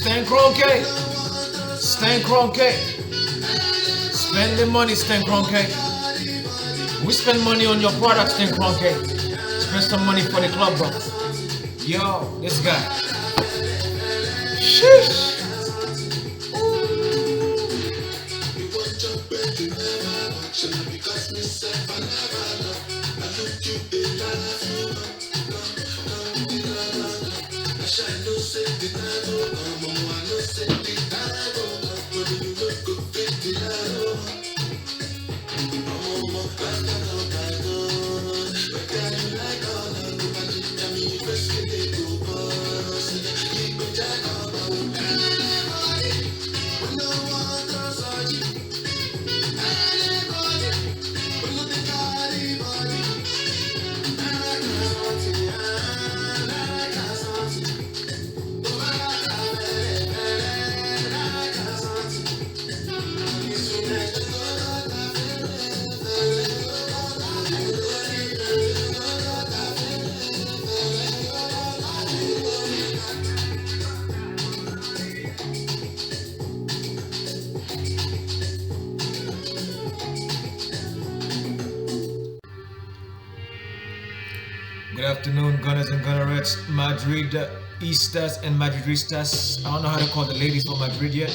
Stand Cronky. Stand Cronky. Spend the money, Stand Cronky. We spend money on your products, Stand Cronky. Spend some money for the club, bro. Yo, this guy. Sheesh. Good afternoon, Gunners and Gunnerettes, Madridistas and Madridistas. I don't know how to call the ladies from Madrid yet.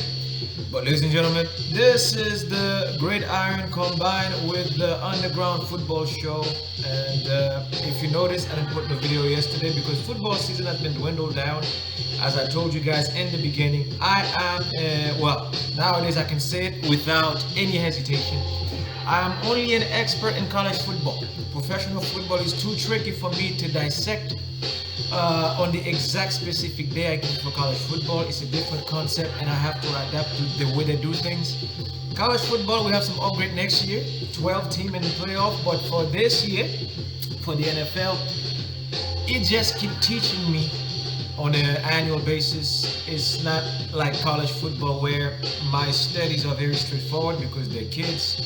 But ladies and gentlemen, this is the Great Iron combined with the Underground Football Show. And if you notice, I didn't put the video yesterday because football season has been dwindled down. As I told you guys in the beginning, I am, well, nowadays I can say it without any hesitation. I'm only an expert in college football. Professional football is too tricky for me to dissect on the exact specific day I give for college football. It's a different concept and I have to adapt to the way they do things. College football, we have some upgrade next year, 12 team in the playoff, but for this year, for the NFL, it just keep teaching me on an annual basis. It's not like college football where my studies are very straightforward because they're kids.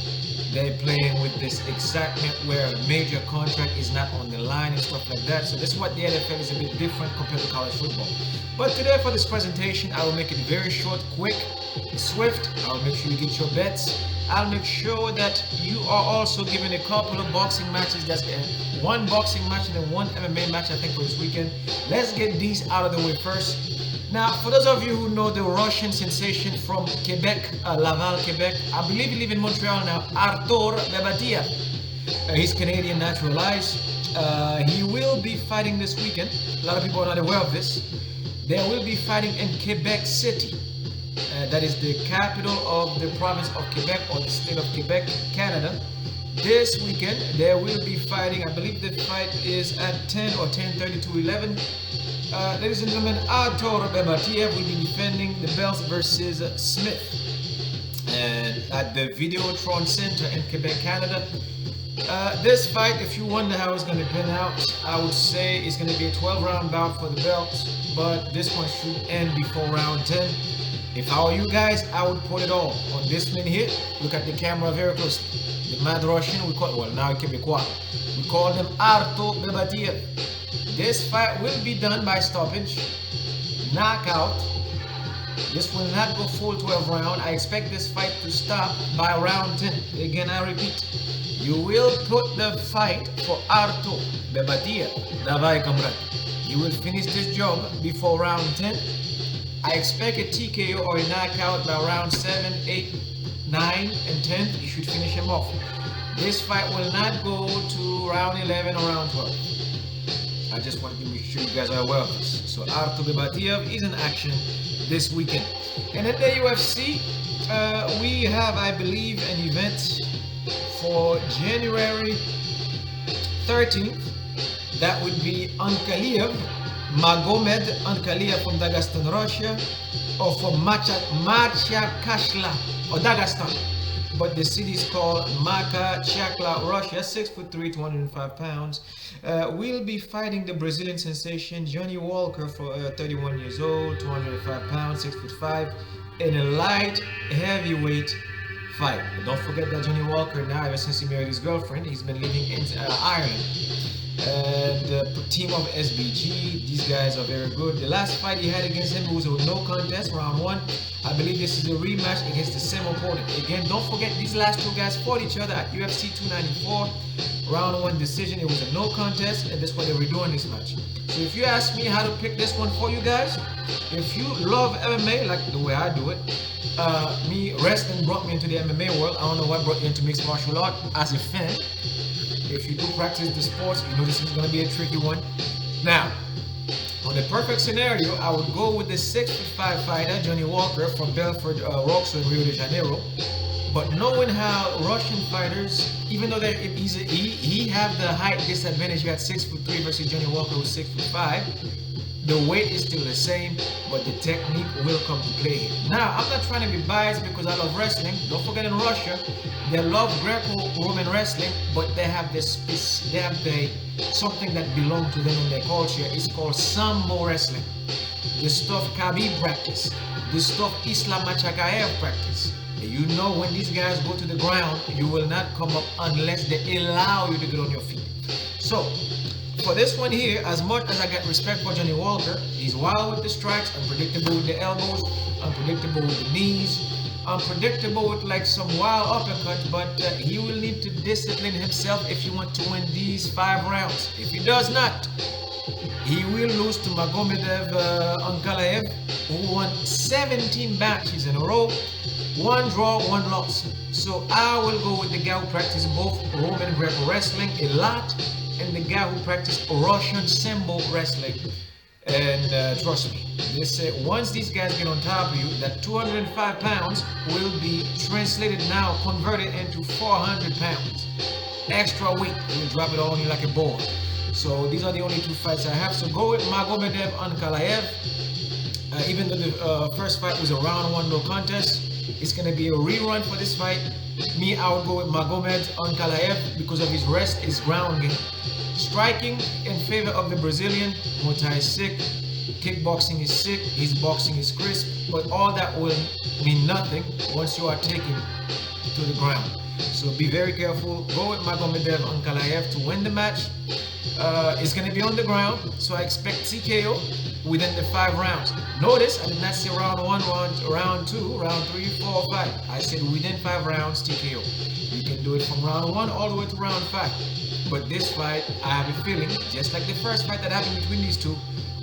They're playing with this excitement where a major contract is not on the line and stuff like that. So this is what the NFL is a bit different compared to college football. But today for this presentation, I will make it very short, quick, swift. I'll make sure you get your bets. I'll make sure that you are also given a couple of boxing matches. That's one boxing match and then one MMA match I think for this weekend. Let's get these out of the way first. Now, for those of you who know the Russian sensation from Quebec, Laval, Quebec, I believe he lives in Montreal now, Artur Beterbiev. He's Canadian naturalized. He will be fighting this weekend. A lot of people are not aware of this. They will be fighting in Quebec City. That is the capital of the province of Quebec or the state of Quebec, Canada. This weekend, they will be fighting. I believe the fight is at 10 or 10:30 to 11. Ladies and gentlemen, Artur Beterbiev will be defending the belts versus Smith and at the Videotron Center in Quebec, Canada. This fight, if you wonder how it's going to pan out, I would say it's going to be a 12-round bout for the belts, but this one should end before round 10. If I were you guys, I would put it all on this man here. Look at the camera very closely. The mad Russian, we call, well, now Quebecois, we call them Artur Beterbiev. This fight will be done by stoppage, knockout. This will not go full 12 round. I expect this fight to stop by round 10. Again, I repeat, you will put the fight for Artur Beterbiev. Davai kamrat. He will finish this job before round 10. I expect a TKO or a knockout by round 7, 8, 9, and 10. You should finish him off. This fight will not go to round 11 or round 12. I just want to make sure you guys are aware of this. So Artur Beterbiev is in action this weekend. And at the UFC, we have, I believe, an event for January 13th. That would be Ankalaev, Magomed Ankalaev from Dagestan, Russia, or from Macha Kashla or Dagestan. but the city is called Makachakla, Russia. 6'3", 205 pounds. We'll be fighting the Brazilian sensation Johnny Walker for 31 years old, 205 pounds, 6'5", in a light heavyweight fight. Don't forget that Johnny Walker now, ever since he married his girlfriend, he's been living in Ireland. And team of SBG, these guys are very good. The last fight he had against him was a no contest, round 1. I believe this is a rematch against the same opponent. Again, don't forget these last two guys fought each other at UFC 294, round 1 decision. It was a no contest, and that's what they were doing this match. So if you ask me how to pick this one for you guys, if you love MMA like the way I do it, me wrestling brought me into the MMA world. I don't know what brought you into mixed martial art as a fan. If you do practice the sports, you know this is going to be a tricky one. Now, on the perfect scenario, I would go with the 6'5" fighter, Johnny Walker from Belfort, Roxo in Rio de Janeiro. But knowing how Russian fighters, even though he have the height disadvantage, you had 6'3" versus Johnny Walker who's 6'5", the weight is still the same, but the technique will come to play here. Now, I'm not trying to be biased because I love wrestling. Don't forget in Russia, they love Greco-Roman wrestling, but they have something that belongs to them in their culture. It's called Sambo wrestling. The stuff Khabib practice, the stuff Islam Makhachev practice. You know when these guys go to the ground, you will not come up unless they allow you to get on your feet. So, for this one here, as much as I get respect for Johnny Walker, he's wild with the strikes, unpredictable with the elbows, unpredictable with the knees, unpredictable with like some wild uppercut, but he will need to discipline himself if he wants to win these 5 rounds. If he does not, he will lose to Magomedev Ankalaev, who won 17 matches in a row, 1 draw, 1 loss. So I will go with the guy who practices both Roman Greco wrestling a lot, and the guy who practiced Russian Sambo wrestling. And trust me, they say once these guys get on top of you, that 205 pounds will be translated now, converted into 400 pounds. Extra weight, you will drop it all on you like a ball. So these are the only 2 fights I have. So go with Magomedev Ankalaev. Even though the first fight was a round 1 no contest, it's going to be a rerun for this fight. Me, I would go with Magomed Ankalaev because of his rest, his ground game. Striking in favor of the Brazilian. Muay Thai is sick, kickboxing is sick, his boxing is crisp, but all that will mean nothing once you are taken to the ground. So be very careful. Go with Magomedev Ankalaev to win the match. It's going to be on the ground, so I expect TKO within the 5 rounds. Notice I did not say round 1, round 2, round 3, 4, 5. I said within 5 rounds TKO. You can do it from round 1 all the way to round 5. But this fight, I have a feeling, just like the first fight that happened between these two,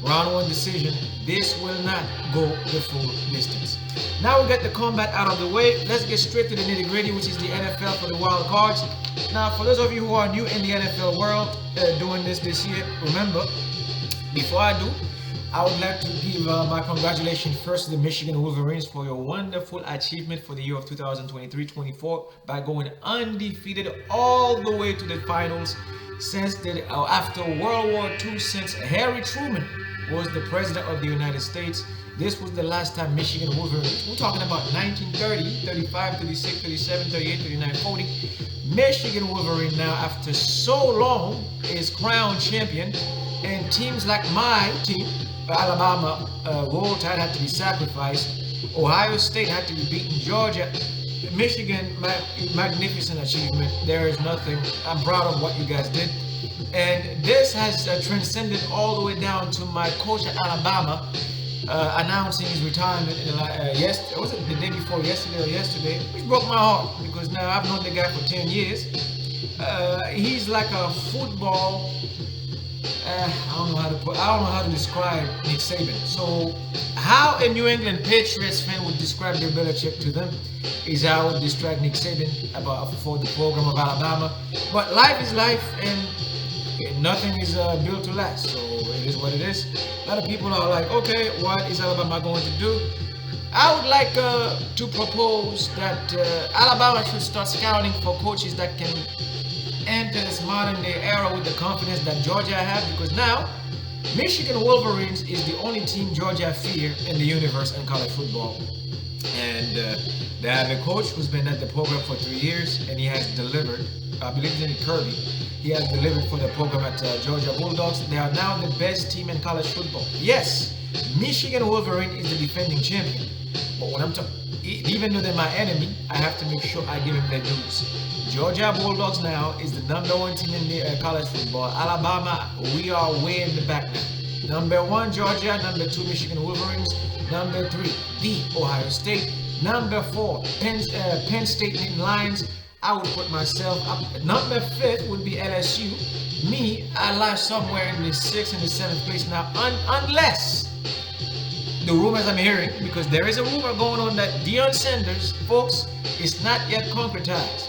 round 1 decision, this will not go the full distance. Now we get the combat out of the way. Let's get straight to the nitty-gritty, which is the NFL for the wild cards. Now, for those of you who are new in the NFL world, doing this year, remember, before I do, I would like to give my congratulations first to the Michigan Wolverines for your wonderful achievement for the year of 2023-24 by going undefeated all the way to the finals since after World War II, since Harry Truman was the president of the United States. This was the last time Michigan Wolverines, we're talking about 1930, 35, 36, 37, 38, 39, 40. Michigan Wolverine now, after so long, is crowned champion, and teams like my team, Alabama, Roll Tide had to be sacrificed. Ohio State had to be beaten. Georgia, Michigan, magnificent achievement. There is nothing. I'm proud of what you guys did. And this has transcended all the way down to my coach at Alabama announcing his retirement. Was it the day before yesterday or yesterday? Which broke my heart because now I've known the guy for 10 years. He's like a football. I don't know how to describe Nick Saban. So, how a New England Patriots fan would describe Bill Belichick to them is how I would describe Nick Saban for the program of Alabama. But life is life, and nothing is built to last. So it is what it is. A lot of people are like, okay, what is Alabama going to do? I would like to propose that Alabama should start scouting for coaches that can enter this modern day era with the confidence that Georgia have, because now Michigan Wolverines is the only team Georgia fear in the universe in college football. And they have a coach who's been at the program for 3 years, and he has delivered. I believe his name is Kirby. He has delivered for the program at Georgia Bulldogs. They are now the best team in college football. Yes, Michigan Wolverine is the defending champion. But when I'm talking, even though they're my enemy, I have to make sure I give them their dues. Georgia Bulldogs now is the #1 team in the college football. Alabama, we are way in the back now. #1 Georgia, #2 Michigan Wolverines, #3 the Ohio State, #4 Penn State Lions. I would put myself up. #5 would be LSU. Me, I lie somewhere in the 6th and the 7th place now, unless the rumors I'm hearing, because there is a rumor going on that Deion Sanders, folks, is not yet concretized.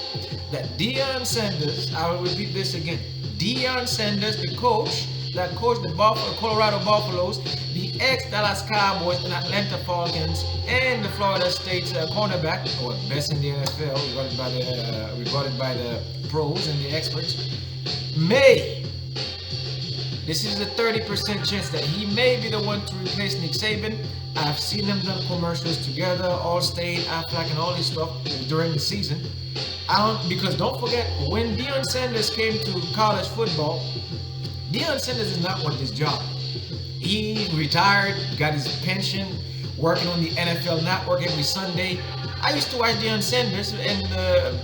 That Deion Sanders, I will repeat this again, Deion Sanders, the coach that coached the Colorado Buffaloes, the ex-Dallas Cowboys and Atlanta Falcons, and the Florida State cornerback, or best in the NFL, regarded by the pros and the experts, this is a 30% chance that he may be the one to replace Nick Saban. I've seen them done commercials together, Allstate, Aflac, and all this stuff during the season. Because don't forget, when Deion Sanders came to college football, Deion Sanders did not want this job. He retired, got his pension, working on the NFL Network every Sunday. I used to watch Deion Sanders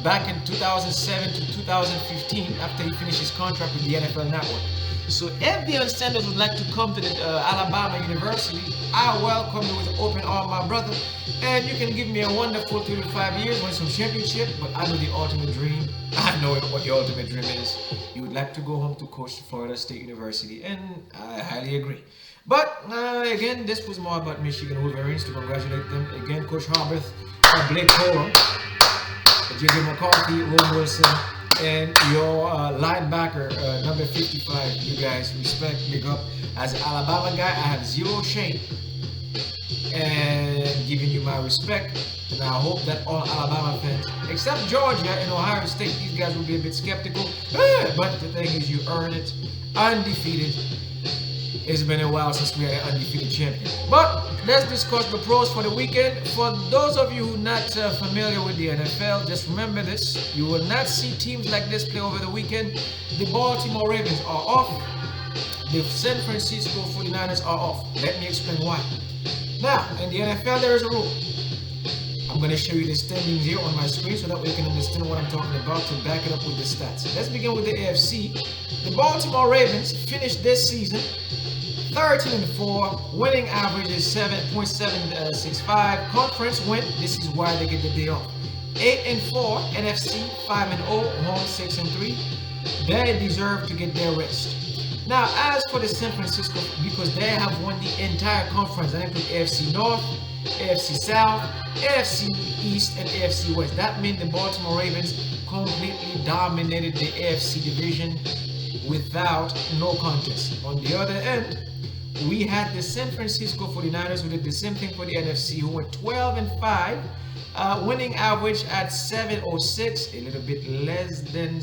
back in 2007 to 2015 after he finished his contract with the NFL Network. So if Deion Sanders would like to come to the Alabama University, I welcome you with open arms, my brother. And you can give me a wonderful 3 to 5 years, win some championship. But I know the ultimate dream. I know what your ultimate dream is. You would like to go home to coach Florida State University, and I highly agree. But again, this was more about Michigan Wolverines. To congratulate them again, Coach Harbath, Blake Corum, J.J. McCarthy, Ron Wilson, and your linebacker, #55. You guys, respect, big up. As an Alabama guy, I have zero shame and giving you my respect. And I hope that all Alabama fans, except Georgia and Ohio State, these guys will be a bit skeptical. But the thing is, you earn it. Undefeated. It's been a while since we had an undefeated champion. But let's discuss the pros for the weekend. For those of you who are not familiar with the NFL, just remember this. You will not see teams like this play over the weekend. The Baltimore Ravens are off. The San Francisco 49ers are off. Let me explain why. Now, in the NFL, there is a rule. I'm going to show you the standings here on my screen so that way you can understand what I'm talking about to back it up with the stats. Let's begin with the AFC. The Baltimore Ravens finished this season 13-4, winning average is 7.765. Conference win, this is why they get the day off. 8-4, NFC 5-0, home 6-3. They deserve to get their rest. Now, as for the San Francisco, because they have won the entire conference, that includes AFC North, AFC South, AFC East, and AFC West. That means the Baltimore Ravens completely dominated the AFC division without no contest. On the other end, we had the San Francisco 49ers who did the same thing for the NFC, who went 12-5, winning average at 706, a little bit less than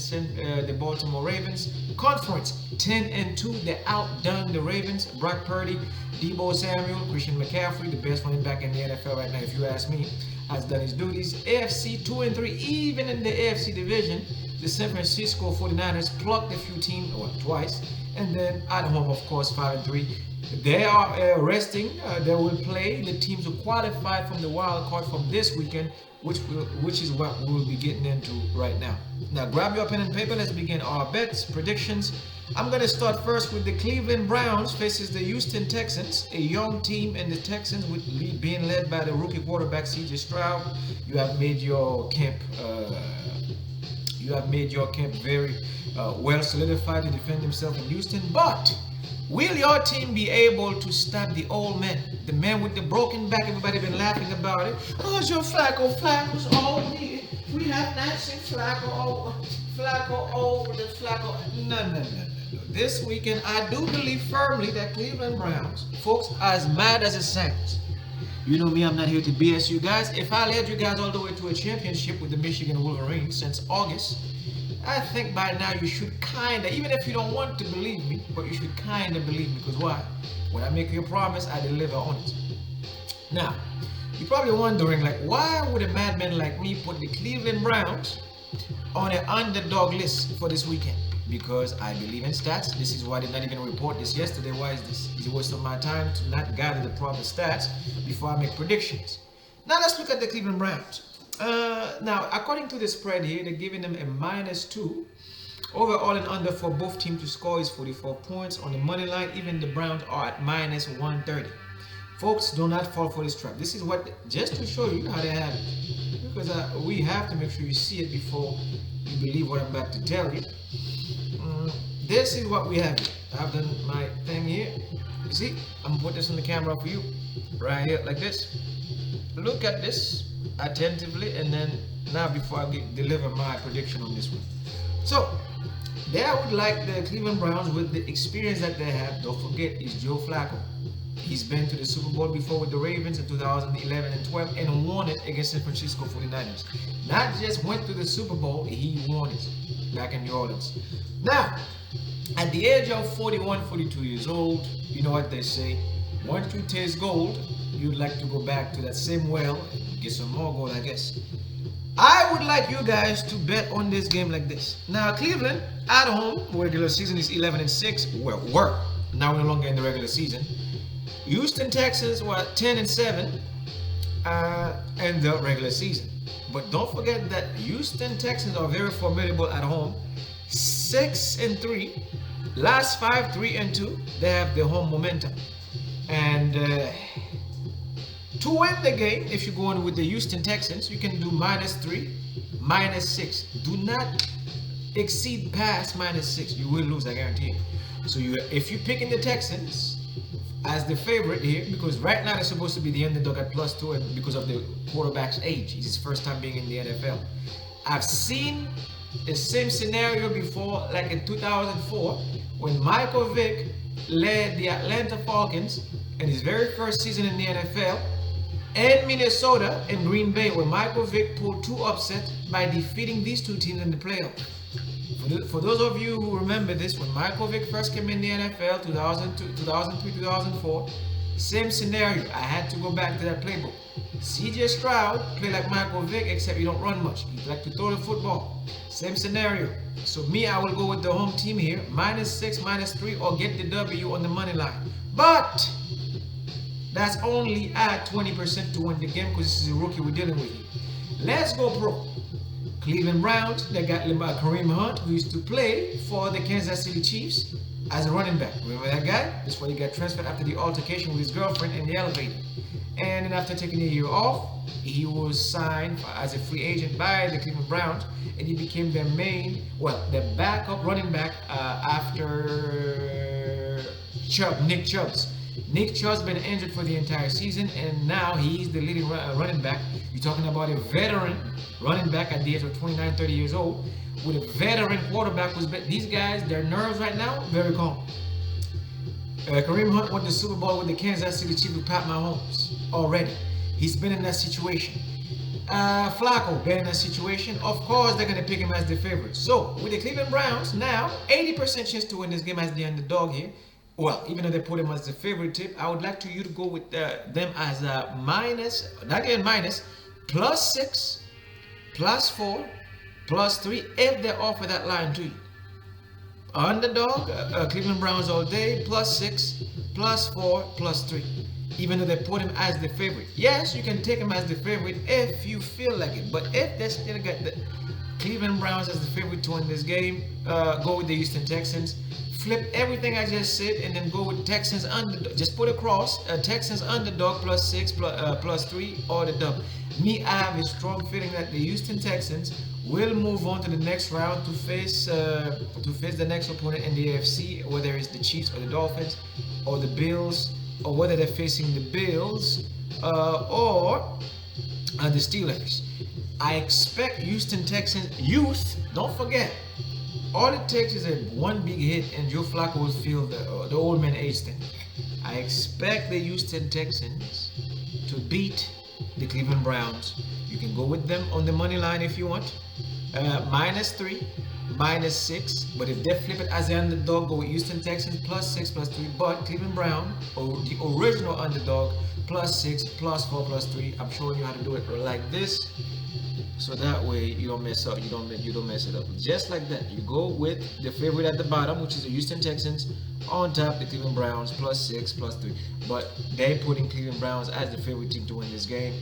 the Baltimore Ravens. Conference 10-2, they outdone the Ravens. Brock Purdy, Deebo Samuel, Christian McCaffrey, the best running back in the NFL right now, if you ask me, has done his duties. AFC 2-3, even in the AFC division, the San Francisco 49ers plucked a few teams, or twice, and then at home, of course, 5-3. They are resting. They will play the teams who qualified from the wild card from this weekend, which is what we will be getting into right now. Now, grab your pen and paper. Let's begin our bets, predictions. I'm going to start first with the Cleveland Browns faces the Houston Texans, a young team, and the Texans being led by the rookie quarterback C.J. Stroud. You have made your camp. Very well solidified to defend himself in Houston, but will your team be able to stop the old man, the man with the broken back? Everybody been laughing about it. Oh, it's your Flacco. Flacco's old. We have not seen Flacco over the Flacco. No. This weekend, I do believe firmly that Cleveland Browns, folks, are as mad as it sounds. You know me, I'm not here to BS you guys. If I led you guys all the way to a championship with the Michigan Wolverines since August, I think by now you should kinda, even if you don't want to believe me, but you should kinda believe me, because why? When I make you a promise, I deliver on it. Now, you're probably wondering, like, why would a madman like me put the Cleveland Browns on an underdog list for this weekend? Because I believe in stats. This is why I did not even report this yesterday. Why is this? It's a waste of my time to not gather the proper stats before I make predictions. Now let's look at the Cleveland Browns. Now, according to the spread here, they're giving them a -2. Overall and under for both teams to score is 44 points. On the money line, even the Browns are at -130. Folks, do not fall for this trap. This is what, just to show you how they have it. Because we have to make sure you see it before you believe what I'm about to tell you. This is what we have here. I've done my thing here. You see, I'm gonna put this on the camera for you. Right here, like this. Look at this attentively, and then now before I deliver my prediction on this one. So, there I would like the Cleveland Browns with the experience that they have. Don't forget, is Joe Flacco. He's been to the Super Bowl before with the Ravens in 2011 and 12 and won it against San Francisco 49ers. Not just went to the Super Bowl, he won it back in New Orleans. Now, at the age of 41, 42 years old, you know what they say, once you taste gold, you'd like to go back to that same well and get some more gold, I guess. I would like you guys to bet on this game like this. Now, Cleveland at home, regular season is 11-6. Well, were now no longer in the regular season. Houston Texans were 10-7 in the regular season. But don't forget that Houston Texans are very formidable at home. 6-3. Last 5, 3-2. They have the home momentum. And to win the game, if you go on with the Houston Texans, you can do -3, -6. Do not exceed past -6. You will lose, I guarantee you. So if you're picking the Texans as the favorite here, because right now they're supposed to be the underdog at +2, and because of the quarterback's age, it's his first time being in the NFL. I've seen the same scenario before, like in 2004, when Michael Vick led the Atlanta Falcons in his very first season in the NFL, and Minnesota and Green Bay, where Michael Vick pulled 2 upsets by defeating these 2 teams in the playoffs. For those of you who remember this, when Michael Vick first came in the NFL, 2002, 2003, 2004, same scenario. I had to go back to that playbook. CJ Stroud played like Michael Vick, except you don't run much. You like to throw the football. Same scenario. So me, I will go with the home team here, -6, -3, or get the W on the money line. But that's only at 20% to win the game, because this is a rookie we're dealing with here. Let's go pro. Cleveland Browns, they got Kareem Hunt, who used to play for the Kansas City Chiefs as a running back. Remember that guy? That's why he got transferred after the altercation with his girlfriend in the elevator. And then after taking a year off, he was signed as a free agent by the Cleveland Browns, and he became their their backup running back after Nick Chubb's. Nick Chubb's been injured for the entire season, and now he's the leading running back. You're talking about a veteran running back at the age of 29, 30 years old, with a veteran quarterback who's been, these guys, their nerves right now, very calm. Kareem Hunt won the Super Bowl with the Kansas City Chiefs with Pat Mahomes already. He's been in that situation. Flacco been in that situation. Of course, they're going to pick him as the favorite. So, with the Cleveland Browns, now, 80% chance to win this game as the underdog here. Well, even though they put him as the favorite tip, I would like you to go with them as a +6, +4, +3, if they offer that line to you. Underdog, Cleveland Browns all day, +6, +4, +3. Even though they put him as the favorite. Yes, you can take him as the favorite if you feel like it. But if they still get the Cleveland Browns as the favorite to win this game, go with the Houston Texans. Flip everything I just said and then go with Texans underdog. Just put across Texans underdog +6, +3, or the dub. Me, I have a strong feeling that the Houston Texans will move on to the next round to face the next opponent in the AFC, whether it's the Chiefs or the Dolphins or the Bills, or whether they're facing the Bills or the Steelers. I expect Houston Texans youth. Don't forget. All it takes is one big hit and Joe Flacco will feel the old man age thing. I expect the Houston Texans to beat the Cleveland Browns. You can go with them on the money line if you want. -3, -6. But if they flip it as the underdog, go with Houston Texans +6 +3. But Cleveland Brown, or the original underdog, +6 +4 +3. I'm showing you how to do it like this, so that way you don't mess up. You don't mess it up. Just like that, you go with the favorite at the bottom, which is the Houston Texans. On top, the Cleveland Browns +6 +3. But they putting Cleveland Browns as the favorite team to win this game.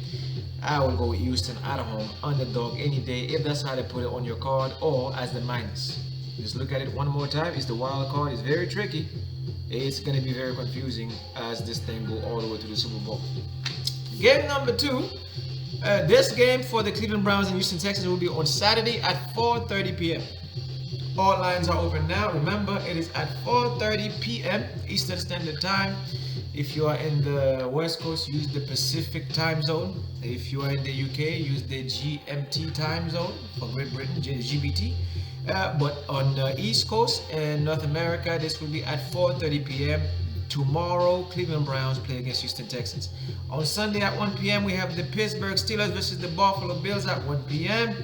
I will go with Houston at home, underdog any day, if that's how they put it on your card, or as the minus. Just look at it one more time. It's the wild card. It's very tricky. It's going to be very confusing as this thing go all the way to the Super Bowl. Game number 2. This game for the Cleveland Browns and Houston Texans will be on Saturday at 4:30 p.m. All lines are open now. Remember, it is at 4:30 p.m. Eastern Standard Time. If you are in the West Coast, use the Pacific time zone. If you are in the UK, use the GMT time zone for Great Britain, GBT. But on the East Coast and North America, this will be at 4:30 p.m. Tomorrow, Cleveland Browns play against Houston Texans. On Sunday at 1 p.m., we have the Pittsburgh Steelers versus the Buffalo Bills at 1 p.m.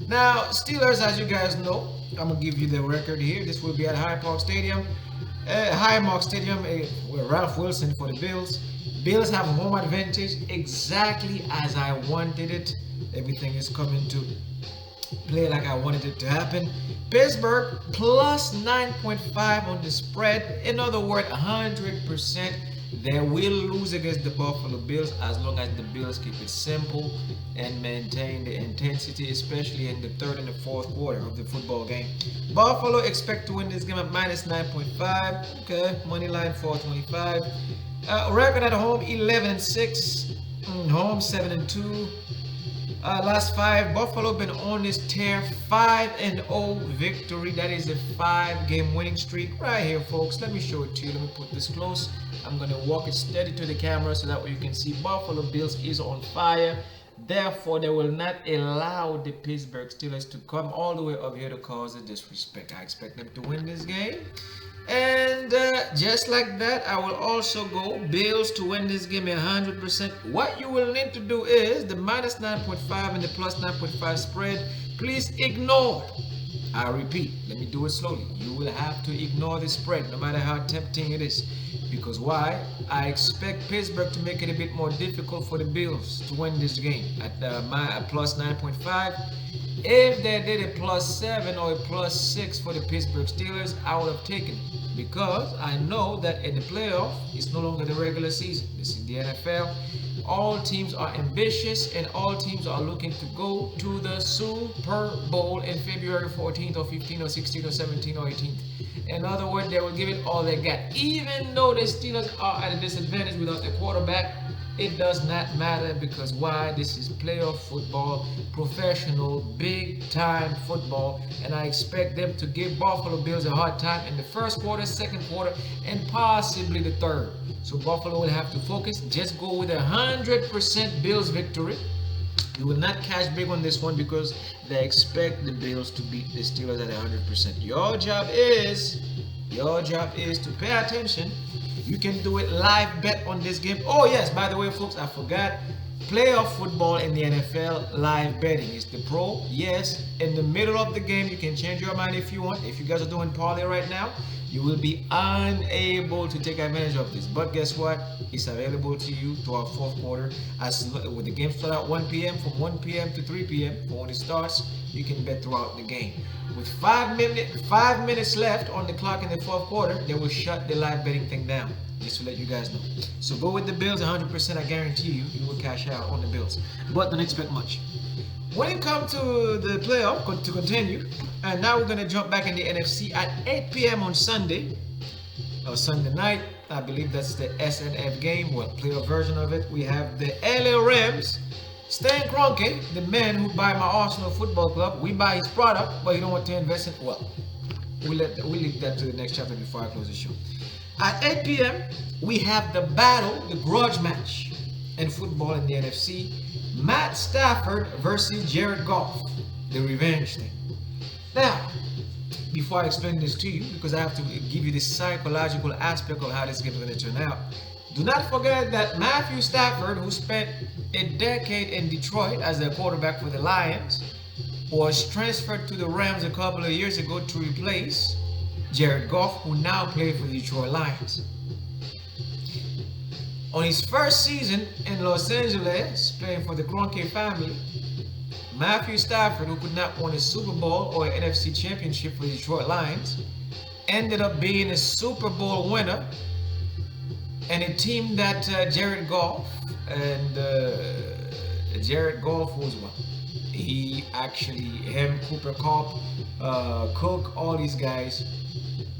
Now, Steelers, as you guys know, I'm going to give you the record here. This will be at Highmark Stadium. With Ralph Wilson for the Bills. Bills have home advantage exactly as I wanted it. Everything is coming to play like I wanted it to happen. Pittsburgh plus 9.5 on the spread. In other words, 100% they will lose against the Buffalo Bills as long as the Bills keep it simple and maintain the intensity, especially in the third and the fourth quarter of the football game. Buffalo expect to win this game at -9.5. Okay, money line 425. Record at home 11-6. Home 7-2. Last 5, Buffalo been on this tear, 5-0 victory. That is a 5-game winning streak right here, folks. Let me show it to you. Let me put this close. I'm gonna walk it steady to the camera so that way you can see Buffalo Bills is on fire. Therefore, they will not allow the Pittsburgh Steelers to come all the way up here to cause a disrespect. I expect them to win this game. And just like that, I will also go Bills to win this game 100%. What you will need to do is the -9.5 and the plus 9.5 spread. Please ignore. I repeat, let me do it slowly. You will have to ignore the spread, no matter how tempting it is. Because why? I expect Pittsburgh to make it a bit more difficult for the Bills to win this game at plus 9.5. If they did a +7 or a +6 for the Pittsburgh Steelers, I would have taken it. Because I know that in the playoff, it's no longer the regular season. This is the NFL. All teams are ambitious and all teams are looking to go to the Super Bowl in February 14th or 15th or 16th or 17th or 18th. In other words, they will give it all they got. Even though the Steelers are at a disadvantage without their quarterback, it does not matter because why? This is playoff football, professional, big-time football, and I expect them to give Buffalo Bills a hard time in the first quarter, second quarter, and possibly the third. So Buffalo will have to focus. Just go with 100% Bills victory. You will not cash big on this one because they expect the Bills to beat the Steelers at 100%. Your job is to pay attention. You can do it live bet on this game. Oh yes, by the way, folks, I forgot. Playoff football in the NFL, live betting is the pro. Yes, in the middle of the game, you can change your mind if you want. If you guys are doing parlay right now, you will be unable to take advantage of this. But guess what? It's available to you to our fourth quarter. As with the game start at 1 p.m. from 1 p.m. to 3 p.m. For when it starts, you can bet throughout the game. With 5 minutes left on the clock in the fourth quarter, they will shut the live betting thing down. Just to let you guys know. So go with the Bills 100%. I guarantee you, you will cash out on the Bills. But don't expect much. When it comes to the playoff, to continue, and now we're going to jump back in the NFC at 8 p.m. on Sunday, or Sunday night. I believe that's the SNF game, well, playoff version of it. We have the LA Rams. Stan Kroenke, the man who buy my Arsenal Football Club, we buy his product, but he don't want to invest in. Well, we'll leave that to the next chapter before I close the show. At 8 p.m., we have the battle, the grudge match in football in the NFC. Matt Stafford versus Jared Goff, the revenge thing. Now, before I explain this to you, because I have to give you the psychological aspect of how this game is going to turn out, do not forget that Matthew Stafford, who spent a decade in Detroit as a quarterback for the Lions, was transferred to the Rams a couple of years ago to replace Jared Goff, who now plays for the Detroit Lions. On his first season in Los Angeles, playing for the Kroenke family, Matthew Stafford, who could not win a Super Bowl or an NFC Championship for the Detroit Lions, ended up being a Super Bowl winner, and a team that Jared Goff was one. Him, Cooper Kupp, Cook, all these guys,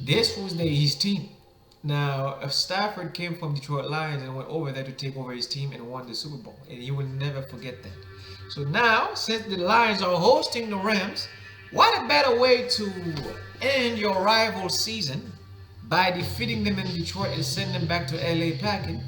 this was his team. Now, if Stafford came from Detroit Lions and went over there to take over his team and won the Super Bowl, and he will never forget that. So now, since the Lions are hosting the Rams, what a better way to end your rival season by defeating them in Detroit and send them back to LA packing,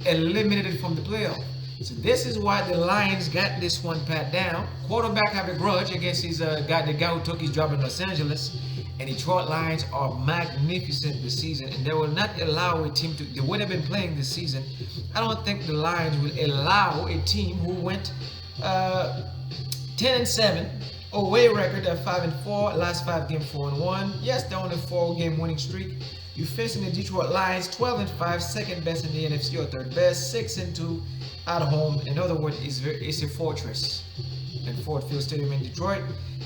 eliminated from the playoff. So this is why the Lions got this one pat down. Quarterback have a grudge against the guy who took his job in Los Angeles. And Detroit Lions are magnificent this season, and they will not allow a team to. They would have been playing this season. I don't think the Lions will allow a team who went 10-7, away record at 5-4, last 5 games 4-1. Yes, they're on a 4-game winning streak. You're facing the Detroit Lions, 12-5, second best in the NFC or third best, 6-2 at home. In other words, it's a fortress in Ford Field Stadium in Detroit,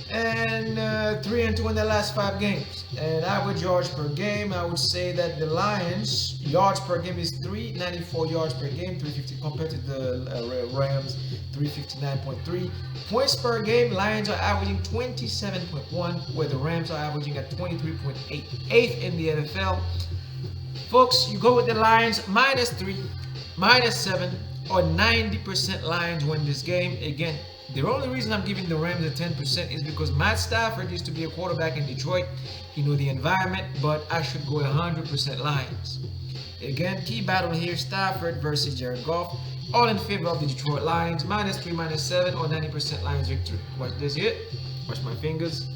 and 3-2 in the last 5 games. And average yards per game, I would say that the Lions yards per game is 394 yards per game, 350 compared to the Rams 359.3. Points per game, Lions are averaging 27.1, where the Rams are averaging at 23.8, 8th in the NFL. Folks, you go with the Lions -3, -7, or 90% Lions win this game. Again, the only reason I'm giving the Rams a 10% is because Matt Stafford used to be a quarterback in Detroit. He knew the environment, but I should go 100% Lions. Again, key battle here, Stafford versus Jared Goff. All in favor of the Detroit Lions, -3, -7, or 90% Lions victory. Watch this here. Watch my fingers.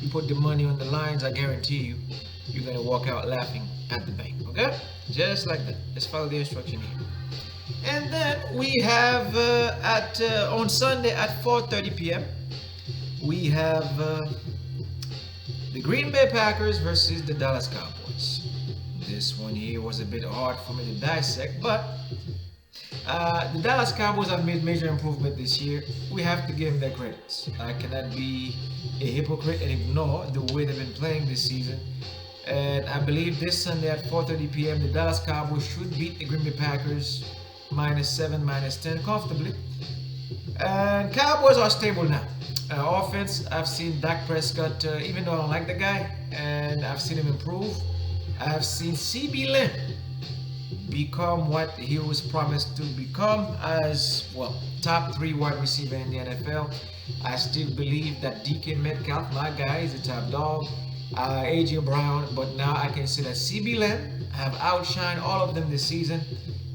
You put the money on the Lions, I guarantee you, you're going to walk out laughing at the bank. Okay? Just like that. Let's follow the instruction here. And then we have on Sunday at 4:30 p.m. we have the Green Bay Packers versus the Dallas Cowboys. This one here was a bit hard for me to dissect, but the Dallas Cowboys have made major improvement this year. We have to give them their credits. I cannot be a hypocrite and ignore the way they've been playing this season. And I believe this Sunday at 4:30 p.m. the Dallas Cowboys should beat the Green Bay Packers -7, -10 comfortably. And Cowboys are stable now. Offense, I've seen Dak Prescott, even though I don't like the guy, and I've seen him improve. I've seen CB Lamb become what he was promised to become as, well, top 3 wide receiver in the NFL. I still believe that DK Metcalf, my guy, is the top dog. AJ Brown, but now I can say that CB Lamb have outshined all of them this season,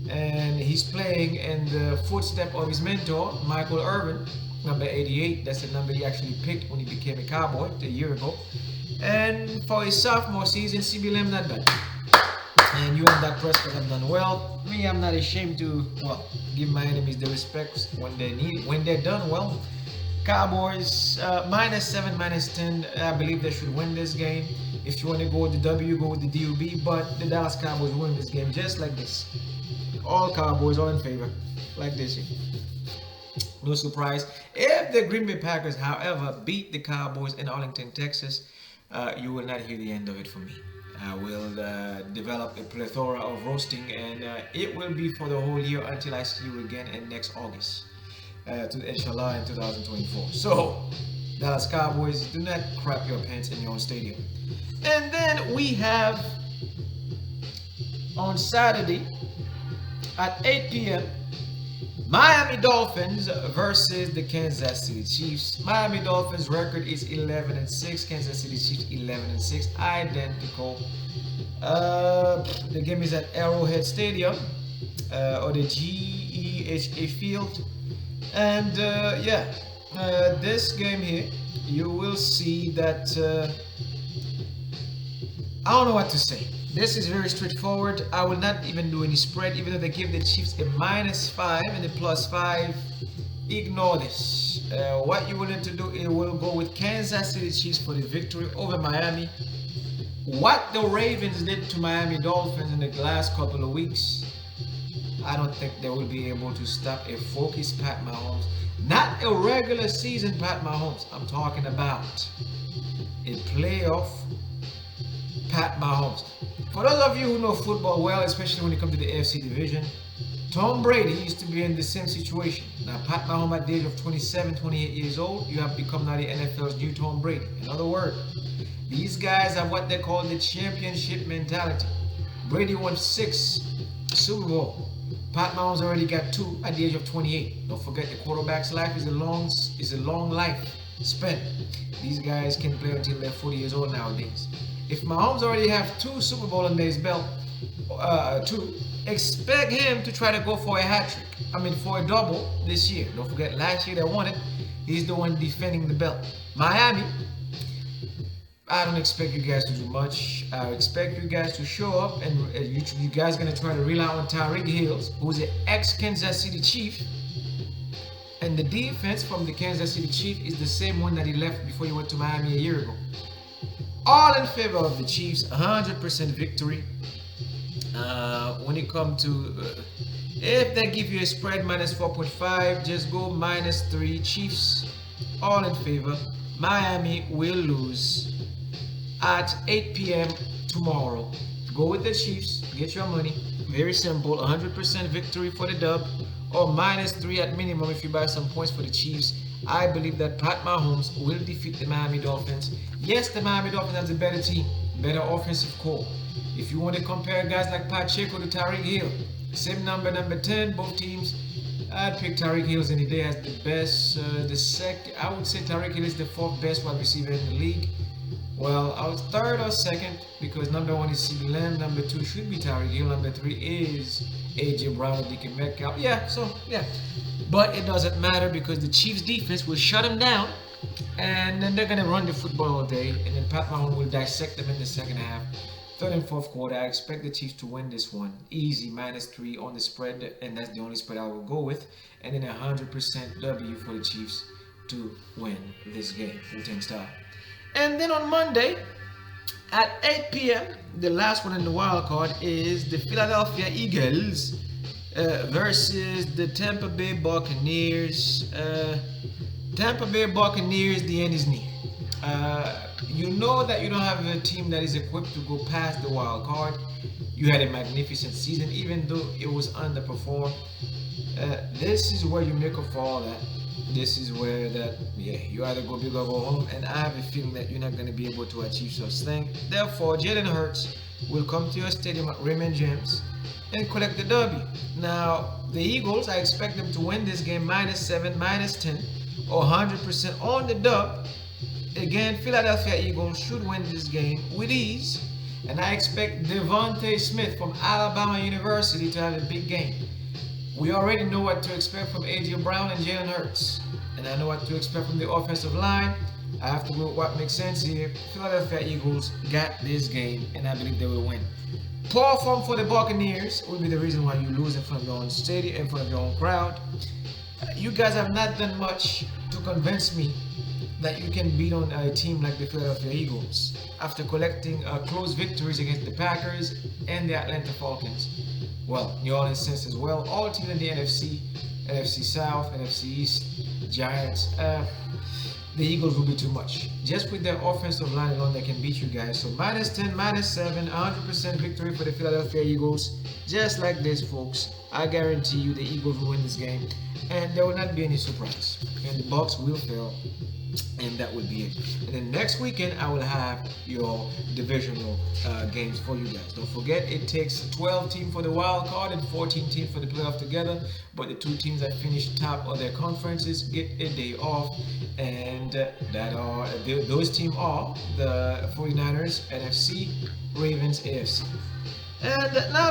and he's playing in the footstep of his mentor, Michael Irvin, number 88. That's the number he actually picked when he became a Cowboy a year ago. And for his sophomore season, CB Lamb not bad. And you and Dak Prescott have done well. Me, I'm not ashamed to, well, give my enemies the respect when they need it, when they're done well. Cowboys -7, -10. I believe they should win this game. If you want to go with the W, go with the DUB. But the Dallas Cowboys win this game just like this. All Cowboys, all in favor, like this. No surprise. If the Green Bay Packers, however, beat the Cowboys in Arlington, Texas, you will not hear the end of it from me. I will develop a plethora of roasting, and it will be for the whole year until I see you again in next August. Inshallah in 2024. So, Dallas Cowboys, do not crap your pants in your own stadium. And then we have on Saturday at 8 p.m. Miami Dolphins versus the Kansas City Chiefs. Miami Dolphins record is 11-6. Kansas City Chiefs 11-6. Identical. The game is at Arrowhead Stadium or the GEHA Field. And this game here, you will see that I don't know what to say. This is very straightforward. I will not even do any spread, even though they give the Chiefs a -5 and a +5 ignore this. What you will need to do, it will go with Kansas City Chiefs for the victory over Miami. What the Ravens did to Miami Dolphins in the last couple of weeks, I don't think they will be able to stop a focused Pat Mahomes. Not a regular season Pat Mahomes. I'm talking about a playoff Pat Mahomes. For those of you who know football well, especially when it comes to the AFC division, Tom Brady used to be in the same situation. Now, Pat Mahomes at the age of 27, 28 years old, you have become now the NFL's new Tom Brady. In other words, these guys have what they call the championship mentality. Brady won 6 Super Bowl. Pat Mahomes already got 2 at the age of 28. Don't forget, the quarterback's life is a long life spent. These guys can play until they're 40 years old nowadays. If Mahomes already have 2 Super Bowl under his belt, expect him to try to go for a hat trick. For a double this year. Don't forget, last year they won it. He's the one defending the belt. Miami, I don't expect you guys to do much. I expect you guys to show up, and you guys gonna try to rely on Tyreek Hill, who's an ex-Kansas City Chief. And the defense from the Kansas City Chief is the same one that he left before he went to Miami a year ago. All in favor of the Chiefs, 100% victory. When it comes to, if they give you a spread minus 4.5, just go -3 Chiefs. All in favor. Miami will lose at 8 p.m. tomorrow. Go with the Chiefs, get your money. Very simple, 100% victory for the dub, or -3 at minimum if you buy some points for the Chiefs. I believe that Pat Mahomes will defeat the Miami Dolphins. Yes, the Miami Dolphins have a better team, better offensive core. If you want to compare guys like Pacheco to Tyreek Hill, same number 10, both teams, I'd pick Tyreek Hill any day as the best. I would say Tyreek Hill is the 4th best wide receiver in the league. Well, I was 3rd or 2nd because number 1 is CeeDee Lamb, number 2 should be Tyreek Hill, number 3 is AJ Brown and DK Metcalf. Yeah. But it doesn't matter because the Chiefs defense will shut them down, and then they're gonna run the football all day, and then Pat Mahomes will dissect them in the second half. 3rd and 4th quarter, I expect the Chiefs to win this one. Easy, -3 on the spread, and that's the only spread I will go with. And then 100% W for the Chiefs to win this game. Wu-Tang style. And then on Monday at 8 p.m., the last one in the wild card is the Philadelphia Eagles versus the Tampa Bay Buccaneers. Tampa Bay Buccaneers, the end is near. You know that you don't have a team that is equipped to go past the wild card. You had a magnificent season, even though it was underperformed. This is where you make up for all that. This is where you either go big or go home, and I have a feeling that you're not going to be able to achieve such thing. Therefore, Jalen Hurts will come to your stadium at Raymond James and collect the W. Now, the Eagles, I expect them to win this game -7, -10, or 100% on the dub. Again, Philadelphia Eagles should win this game with ease, and I expect Devontae Smith from Alabama University to have a big game. We already know what to expect from AJ Brown and Jalen Hurts, and I know what to expect from the offensive line. I have to go with what makes sense here. Philadelphia Eagles got this game, and I believe they will win. Poor form for the Buccaneers will be the reason why you lose in front of your own stadium, in front of your own crowd. You guys have not done much to convince me that you can beat on a team like the Philadelphia Eagles after collecting close victories against the Packers and the Atlanta Falcons. Well, New Orleans Saints as well. All teams in the NFC, NFC South, NFC East, Giants. The Eagles will be too much. Just with their offensive line alone, they can beat you guys. So -10, -7, 100% victory for the Philadelphia Eagles. Just like this, folks. I guarantee you the Eagles will win this game, and there will not be any surprise. And the Bucs will fail, and that would be it. And then next weekend, I will have your divisional games for you guys. Don't forget, it takes 12 teams for the wild card and 14 teams for the playoff together. But the 2 teams that finish top of their conferences get a day off, and those teams are the 49ers NFC, Ravens AFC. And now